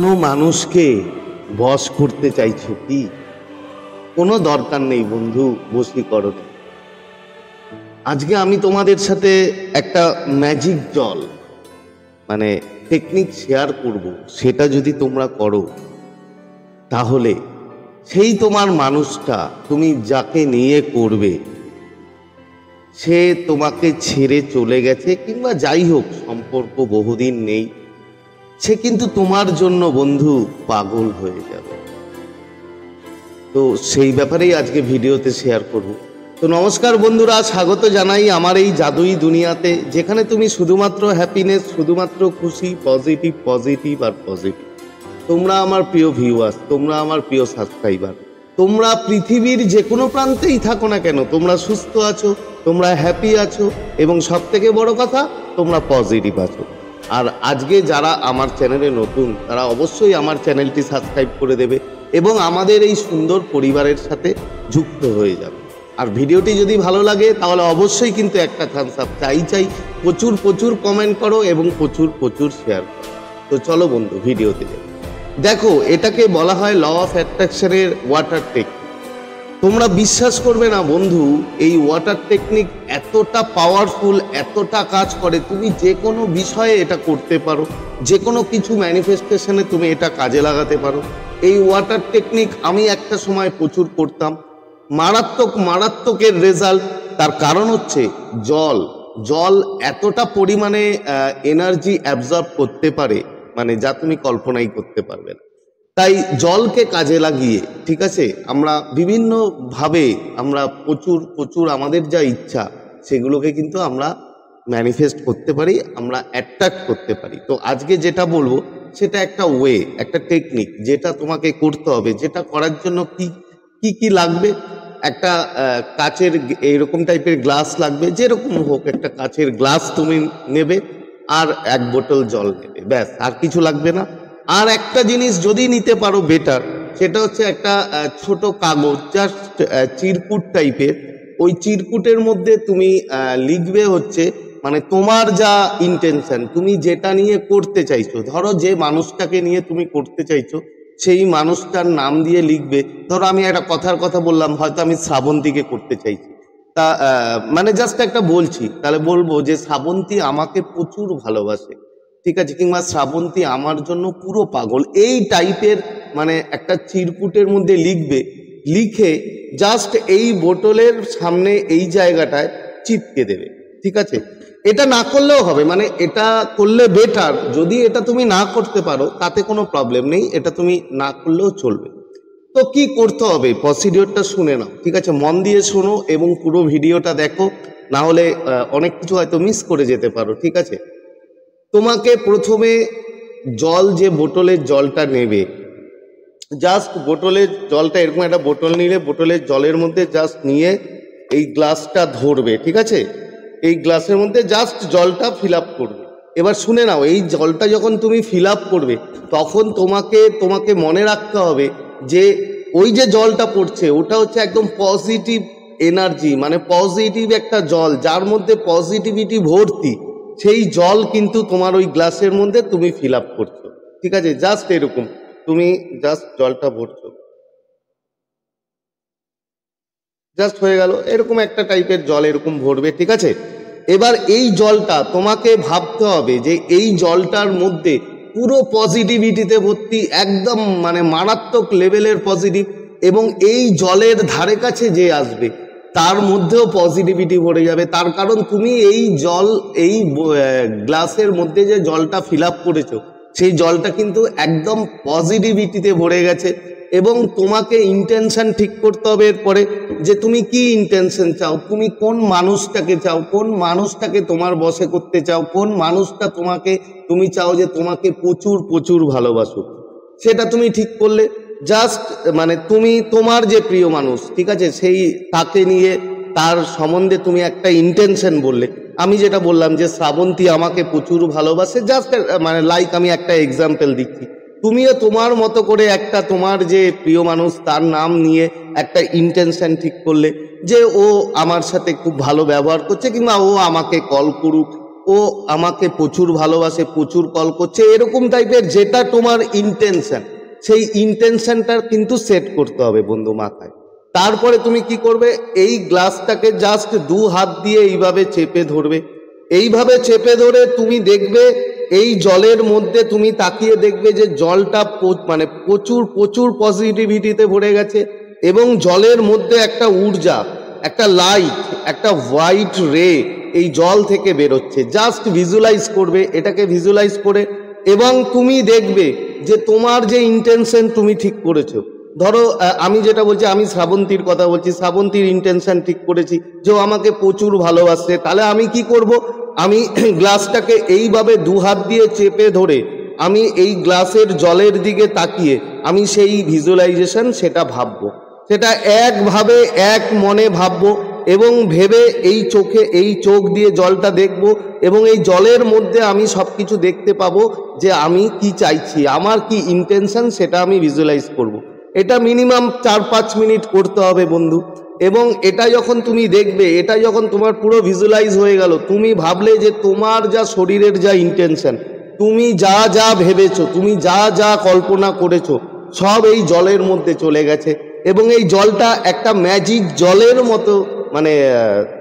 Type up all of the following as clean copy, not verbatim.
কোনো মানুষকে বশ করতে চাইছো কি? কোনো দরকার নেই বন্ধু বশীকরণে। আজকে আমি তোমাদের সাথে একটা ম্যাজিক জল টেকনিক শেয়ার করব। সেটা যদি তোমরা করো তাহলে সেই তোমার মানুষটা তুমি যাকে নিয়ে করবে সে তোমাকে ছেড়ে চলে গেছে কিংবা যাই হোক সম্পর্ক বহুদিন নেই, সে কিন্তু তোমার জন্য বন্ধু পাগল হয়ে যাবে। তো সেই ব্যাপারেই আজকে ভিডিওতে শেয়ার করব। তো নমস্কার বন্ধুরা, স্বাগত জানাই আমার এই জাদুই দুনিয়াতে, যেখানে তুমি শুধুমাত্র হ্যাপিনেস, শুধুমাত্র খুশি, পজিটিভ পজিটিভ আর পজিটিভ। তোমরা আমার প্রিয় ভিউয়ার্স, তোমরা আমার প্রিয় সাবস্ক্রাইবার, তোমরা পৃথিবীর যে কোনো প্রান্তেই থাকো না কেন, তোমরা সুস্থ আছো, তোমরা হ্যাপি আছো এবং সব থেকে বড় কথা তোমরা পজিটিভ আছো। আর আজকে যারা আমার চ্যানেলে নতুন তারা অবশ্যই আমার চ্যানেলটি সাবস্ক্রাইব করে দেবে এবং আমাদের এই সুন্দর পরিবারের সাথে যুক্ত হয়ে যাবে। আর ভিডিওটি যদি ভালো লাগে তাহলে অবশ্যই কিন্তু একটা থামস আপ চাই। প্রচুর প্রচুর কমেন্ট করো এবং প্রচুর প্রচুর শেয়ার করো। তো চলো বন্ধু ভিডিওতে যাই। দেখো, এটাকে বলা হয় ল অফ অ্যাট্রাকশনের ওয়াটার টেকনিক। তোমরা বিশ্বাস করবে না বন্ধু, এই ওয়াটার টেকনিক এতটা পাওয়ারফুল, এতটা কাজ করে, তুমি যে কোনো বিষয়ে এটা করতে পারো, যে কোনো কিছু ম্যানিফেস্টেশনে তুমি এটা কাজে লাগাতে পারো। এই ওয়াটার টেকনিক আমি একটা সময় প্রচুর করতাম, মারাত্মকের রেজাল্ট। তার কারণ হচ্ছে জল এতটা পরিমাণে এনার্জি অ্যাবজর্ব করতে পারে যা তুমি কল্পনাই করতে পারবে না। তাই জলকে কাজে লাগিয়ে, ঠিক আছে, আমরা বিভিন্নভাবে আমরা প্রচুর আমাদের যা ইচ্ছা সেগুলোকে কিন্তু আমরা ম্যানিফেস্ট করতে পারি, আমরা অ্যাট্রাক্ট করতে পারি। তো আজকে যেটা বলবো সেটা একটা ওয়ে, একটা টেকনিক, যেটা তোমাকে করতে হবে। যেটা করার জন্য কি লাগবে, একটা কাচের এইরকম টাইপের গ্লাস লাগবে, যেরকম হোক একটা কাচের গ্লাস তুমি নেবে আর 1 বোতল জল নেবে, ব্যাস, আর কিছু লাগবে না। আর একটা জিনিস যদি নিতে পারো বেটার, সেটা হচ্ছে একটা ছোট কাগজ, জাস্ট চিরকুট টাইপের। ওই চিরকুটের মধ্যে তুমি লিখবে হচ্ছে তোমার যা ইন্টেনশন, তুমি যেটা নিয়ে করতে চাইছো। ধরো যে মানুষটাকে নিয়ে তুমি করতে চাইছো সেই মানুষটার নাম দিয়ে লিখবে। ধরো আমি একটা কথার কথা বললাম, হয়তো আমি শ্রাবন্তীকে করতে চাইছি, তা জাস্ট একটা বলছি, তাহলে বলবো যে শ্রাবন্তী আমাকে প্রচুর ভালোবাসে, ঠিক আছে, কিংবা শ্রাবন্তী আমার জন্য পুরো পাগল। এই টাইপের একটা চিরকুটের মধ্যে লিখবে, লিখে জাস্ট এই বোতলের সামনে এই জায়গাটায় চিপকে দেবে, ঠিক আছে। এটা না করলেও হবে, এটা করলে বেটার। যদি এটা তুমি না করতে পারো তাতে কোনো প্রবলেম নেই, এটা তুমি না করলেও চলবে। তো কি করতে হবে প্রসিডিওরটা শুনে নাও, ঠিক আছে, মন দিয়ে শোনো এবং পুরো ভিডিওটা দেখো, না হলে অনেক কিছু হয়তো মিস করে যেতে পারো, ঠিক আছে। তোমাকে প্রথমে যে বোতলের জলটা নেবে, জাস্ট বোতলের জলটা এরকম একটা বোতল নিলে বোতলের জলের মধ্যে জাস্ট নিয়ে এই গ্লাসটা ধরবে, ঠিক আছে। এই গ্লাসের মধ্যে জাস্ট জলটা ফিল আপ করবে। এবার শুনে নাও, এই জলটা যখন তুমি ফিল আপ করবে তখন তোমাকে মনে রাখতে হবে যে ওই যে জলটা পড়ছে ওটা হচ্ছে একদম পজিটিভ এনার্জি, পজিটিভ একটা জল, যার মধ্যে পজিটিভিটি ভর্তি। সেই জল কিন্তু তোমার ওই গ্লাসের মধ্যে তুমি ফিল আপ করছো, ঠিক আছে। জাস্ট এরকম তুমি জাস্ট জলটা ভরছো, জাস্ট হয়ে গেল। এরকম একটা টাইপের জল এরকম ভরবে, ঠিক আছে। এবার এই জলটা তোমাকে ভাবতে হবে যে এই জলটার মধ্যে পুরো পজিটিভিটিতে ভর্তি, একদম মারাত্মক লেভেলের পজিটিভ। এবং এই জলের ধারে কাছে যে আসবে তার মধ্যেও পজিটিভিটি ভরে যাবে। তার কারণ তুমি এই গ্লাসের মধ্যে যে জলটা ফিল আপ করেছো সেই জলটা কিন্তু একদম পজিটিভিটিতে ভরে গেছে। এবং তোমাকে ইন্টেনশন ঠিক করতে হবে এরপরে, যে তুমি কি ইন্টেনশন চাও, তুমি কোন মানুষটাকে চাও, কোন মানুষটাকে তোমার বশে করতে চাও, কোন মানুষটা তুমি চাও যে তোমাকে প্রচুর প্রচুর ভালোবাসুক, সেটা তুমি ঠিক করলে। জাস্ট তুমি তোমার যে প্রিয় মানুষ, ঠিক আছে, তাকে নিয়ে তার সম্বন্ধে তুমি একটা ইন্টেনশন বললে। আমি যেটা বললাম যে শ্রাবন্তী আমাকে প্রচুর ভালোবাসে, জাস্ট লাইক আমি একটা এক্সাম্পল দিচ্ছি। তুমিও তোমার মতো করে একটা তোমার যে প্রিয় মানুষ তার নাম নিয়ে একটা ইন্টেনশন ঠিক করলে যে ও আমার সাথে খুব ভালো ব্যবহার করছে, কিংবা ও আমাকে কল করুক, ও আমাকে প্রচুর ভালোবাসে, প্রচুর কল করছে, এরকম টাইপের যেটা তোমার ইন্টেনশন, সেই ইন্টেনশনটা কিন্তু সেট করতে হবে বন্ধু মাথায়। তারপরে তুমি কি করবে, এই গ্লাসটাকে জাস্ট 2 হাত দিয়ে এইভাবে চেপে ধরবে। এইভাবে চেপে ধরে তুমি দেখবে এই জলের মধ্যে তুমি তাকিয়ে দেখবে যে জলটা মানে প্রচুর প্রচুর পজিটিভিটিতে ভরে গেছে, এবং জলের মধ্যে একটা ঊর্জা, একটা লাইট, একটা হোয়াইট রে এই জল থেকে বেরোচ্ছে। জাস্ট ভিজুয়ালাইজ করবে, এটাকে ভিজুয়ালাইজ করে, এবং তুমি দেখবে যে তোমার যে ইন্টেনশন তুমি ঠিক করেছো। ধরো আমি যেটা বলছি, আমি শ্রাবন্তীর কথা বলছি, শ্রাবন্তীর ইন্টেনশন ঠিক করেছি যে ও আমাকে প্রচুর ভালোবাসে। তাহলে আমি কি করব, আমি গ্লাসটাকে এইভাবে 2 হাত দিয়ে চেপে ধরে আমি এই গ্লাসের জলের দিকে তাকিয়ে আমি সেই ভিজুয়ালাইজেশন সেটা ভাববো, সেটা একভাবে এক মনে ভাববো, এবং ভেবে এই চোখ দিয়ে জলটা দেখব, এবং এই জলের মধ্যে আমি সব কিছু দেখতে পাবো যে আমি কি চাইছি, আমার কি ইন্টেনশন, সেটা আমি ভিজুয়ালাইজ করব। এটা মিনিমাম 4-5 মিনিট করতে হবে বন্ধু। এবং এটা যখন তুমি দেখবে, এটা যখন তোমার পুরো ভিজুয়ালাইজ হয়ে গেল, তুমি ভাবলে যে তোমার যা শরীরের যা ইন্টেনশন, তুমি যা যা ভেবেছো, তুমি যা যা কল্পনা করেছো, সব এই জলের মধ্যে চলে গেছে, এবং এই জলটা একটা ম্যাজিক জলের মতো মানে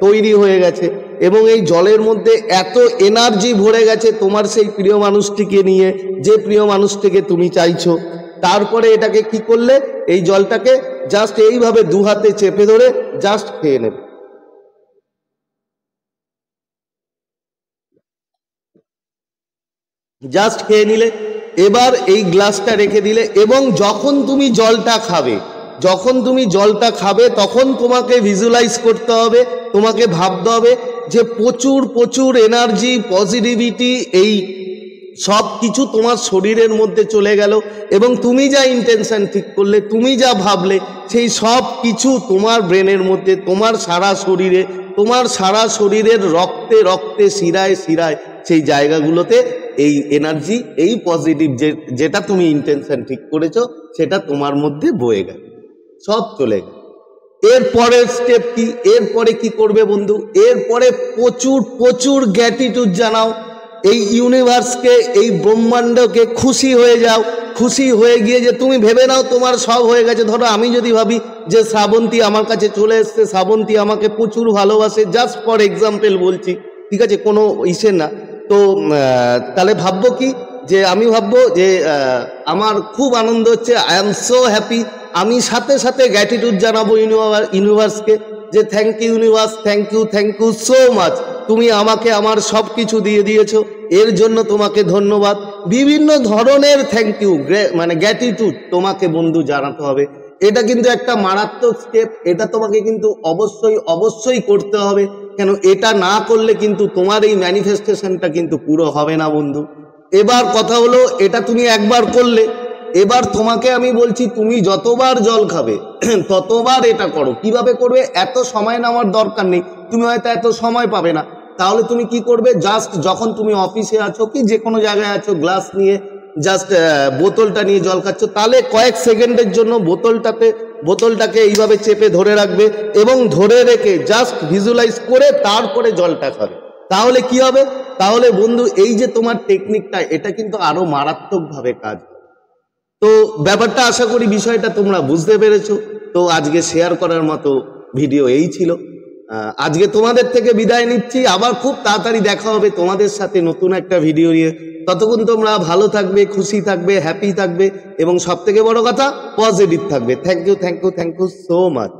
তৈরি হয়ে গেছে, এবং এই জলের মধ্যে এত এনার্জি ভরে গেছে তোমার সেই প্রিয় মানুষটিকে নিয়ে, যে প্রিয় মানুষটিকে তুমি চাইছো। তারপরে এটাকে কি করলে, এই জলটাকে জাস্ট এইভাবে 2 হাতে চেপে ধরে জাস্ট খেয়ে নেবে। জাস্ট খেয়ে নিলে, এবার এই গ্লাসটা রেখে দিলে, এবং যখন তুমি জলটা খাবে তখন তোমাকে ভিজুয়ালাইজ করতে হবে, তোমাকে ভাবতে হবে যে প্রচুর প্রচুর এনার্জি, পজিটিভিটি, এই সব কিছু তোমার শরীরের মধ্যে চলে গেল, এবং তুমি যা ইন্টেনশন ঠিক করলে, তুমি যা ভাবলে, সেই সব কিছু তোমার ব্রেনের মধ্যে, তোমার সারা শরীরের রক্তে রক্তে, শিরায় শিরায়, সেই জায়গাগুলোতে এই এনার্জি, এই পজিটিভ যেটা তুমি ইন্টেনশন ঠিক করেছো, সেটা তোমার মধ্যে বয়ে গেল, সব চলে গেল। এরপরের স্টেপ কি, এরপরে কি করবে বন্ধু, এরপরে প্রচুর প্রচুর গ্র্যাটিটিউড জানাও এই ইউনিভার্সকে, এই ব্রহ্মাণ্ডকে, খুশি হয়ে যাও, খুশি হয়ে গিয়ে যে তুমি ভেবে নাও তোমার সব হয়ে গেছে। ধরো আমি যদি ভাবি যে শ্রাবন্তী আমার কাছে চলে এসছে, শ্রাবন্তী আমাকে প্রচুর ভালোবাসে, জাস্ট ফর এক্সাম্পল বলছি, ঠিক আছে, কোনো ইসে না, তো তাহলে ভাববো কি, যে আমি ভাববো যে আমার খুব আনন্দ হচ্ছে, আই এম সো হ্যাপি। আমি সাথে সাথে গ্র্যাটিটিউড জানাবো ইউনিভার্সকে, যে thank you universe, thank you so much, তুমি আমাকে আমার সব কিছু দিয়ে দিয়েছো, এর জন্য তোমাকে ধন্যবাদ। বিভিন্ন ধরনের থ্যাংক ইউ, মানে গ্র্যাটিটিউড তোমাকে বন্ধু জানাতে হবে। এটা কিন্তু একটা মারাত্মক স্টেপ, এটা তোমাকে কিন্তু অবশ্যই অবশ্যই করতে হবে, কেন এটা না করলে কিন্তু তোমার এই ম্যানিফেস্টেশনটা কিন্তু পুরো হবে না বন্ধু। এবার কথা হলো, এটা তুমি একবার করলে, এবার তোমাকে আমি বলছি তুমি যতবার জল খাবে ততবার এটা করো। কিভাবে করবে, এত সময় নেওয়ার দরকার নেই, তুমি হয়তো এত সময় পাবে না, তাহলে তুমি কি করবে, জাস্ট যখন তুমি অফিসে আছো কি যে কোনো জায়গায় আছো, গ্লাস নিয়ে জাস্ট বোতলটা নিয়ে জল খাচ্ছ, তাহলে কয়েক সেকেন্ডের জন্য বোতলটাকে এইভাবে চেপে ধরে রাখবে, এবং ধরে রেখে জাস্ট ভিজুয়ালাইজ করে তারপরে জলটা খাবে। তাহলে কি হবে, তাহলে বন্ধু এই যে তোমার টেকনিকটা, এটা কিন্তু আরো মারাত্মকভাবে কাজ। তো ব্যাপারটা আশা করি বিষয়টা তোমরা বুঝতে পেরেছো। তো আজকে শেয়ার করার মতো ভিডিও এই ছিল। আজকে তোমাদের থেকে বিদায় নিচ্ছি, আবার খুব তাড়াতাড়ি দেখা হবে তোমাদের সাথে নতুন একটা ভিডিও নিয়ে। ততক্ষণ তোমরা ভালো থাকবে, খুশি থাকবে, হ্যাপি থাকবে, এবং সব থেকে বড় কথা পজিটিভ থাকবে। Thank you so much.